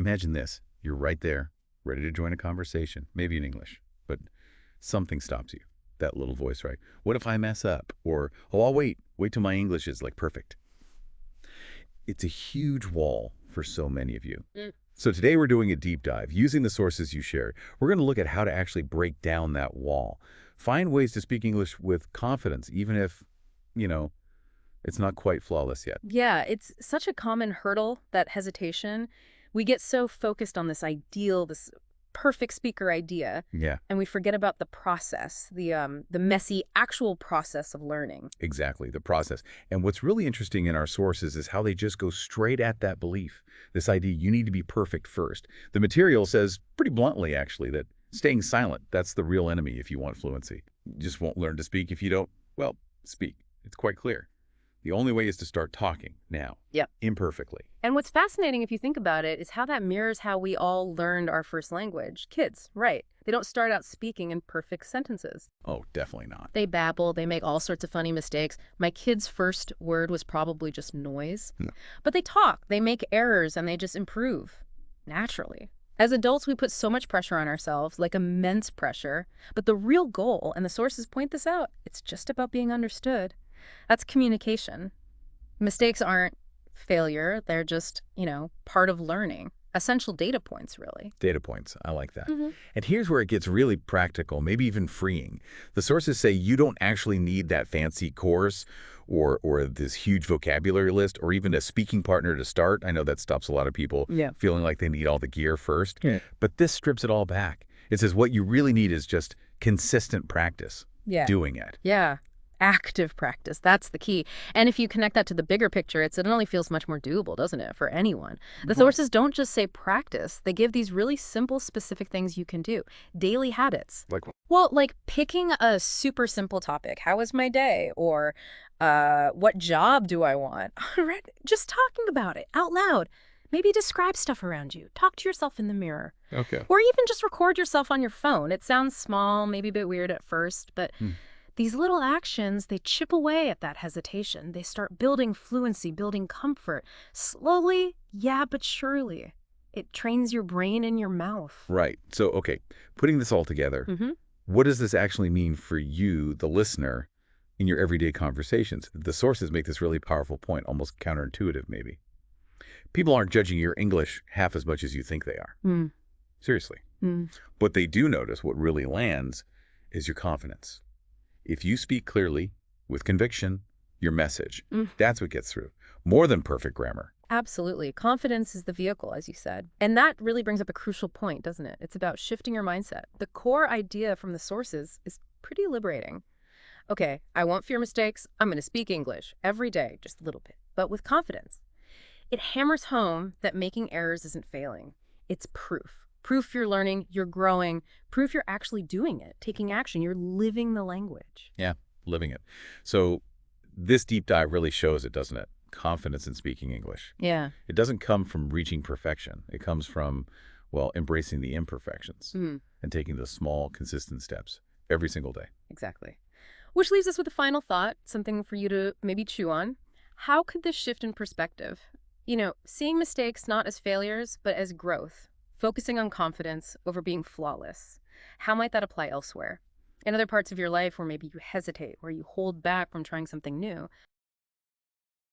Imagine this. You're right there, ready to join a conversation, maybe in English, but something stops you. That little voice, right? What if I mess up? Or, oh, I'll wait. Wait till my English is like perfect. It's a huge wall for so many of you. So today we're doing a deep dive. Using the sources you shared, we're going to look at how to actually break down that wall. Find ways to speak English with confidence, even if, it's not quite flawless yet. Yeah, it's such a common hurdle, that hesitation. We get so focused on this ideal, this perfect speaker idea, Yeah, and we forget about the process, the messy actual process of learning. exactly, the process. And what's really interesting in our sources is how they just go straight at that belief, this idea you need to be perfect first. The material says pretty bluntly, actually, that staying silent, that's the real enemy if you want fluency. You just won't learn to speak if you don't, well, speak. It's quite clear. The only way is to start talking now. Yep. Imperfectly. And what's fascinating, if you think about it, is how that mirrors how we all learned our first language. Kids, right. They don't start out speaking in perfect sentences. Oh, definitely not. They babble, they make all sorts of funny mistakes. My kid's first word was probably just noise. No. But they talk, they make errors, and they just improve naturally. As adults, we put so much pressure on ourselves, like immense pressure. But the real goal, and the sources point this out, it's just about being understood. That's communication. Mistakes aren't failure. They're just, part of learning. Essential data points, really. Data points. I like that. And here's where it gets really practical, maybe even freeing. The sources say you don't actually need that fancy course or this huge vocabulary list or even a speaking partner to start. I know that stops a lot of people feeling like they need all the gear first. Yeah. But this strips it all back. It says what you really need is just consistent practice. Doing it. Yeah. Active practice. That's the key. And if you connect that to the bigger picture, it suddenly feels much more doable, doesn't it, for anyone? The sources don't just say practice. They give these really simple, specific things you can do. Daily habits. Like what? Well, like picking a super simple topic. How was my day? Or what job do I want? Just talking about it out loud. Maybe describe stuff around you. Talk to yourself in the mirror. Okay. Or even just record yourself on your phone. It sounds small, maybe a bit weird at first, but these little actions, they chip away at that hesitation. They start building fluency, building comfort. Slowly, yeah, but surely. It trains your brain and your mouth. Right. So, okay, putting this all together, what does this actually mean for you, the listener, in your everyday conversations? The sources make this really powerful point, almost counterintuitive maybe. People aren't judging your English half as much as you think they are. Seriously. What they do notice, what really lands, is your confidence. If you speak clearly, with conviction, your message, that's what gets through. More than perfect grammar. Absolutely. Confidence is the vehicle, as you said. And that really brings up a crucial point, doesn't it? It's about shifting your mindset. The core idea from the sources is pretty liberating. Okay, I won't fear mistakes. I'm going to speak English every day, just a little bit, but with confidence. It hammers home that making errors isn't failing. It's proof. Proof you're learning, you're growing, proof you're actually doing it, taking action, you're living the language. Yeah, living it. So this deep dive really shows it, doesn't it? Confidence in speaking English. Yeah. It doesn't come from reaching perfection. It comes from, embracing the imperfections and taking the small, consistent steps every single day. Exactly. Which leaves us with a final thought, something for you to maybe chew on. How could this shift in perspective? Seeing mistakes not as failures, but as growth. Focusing on confidence over being flawless. How might that apply elsewhere? In other parts of your life where maybe you hesitate, where you hold back from trying something new,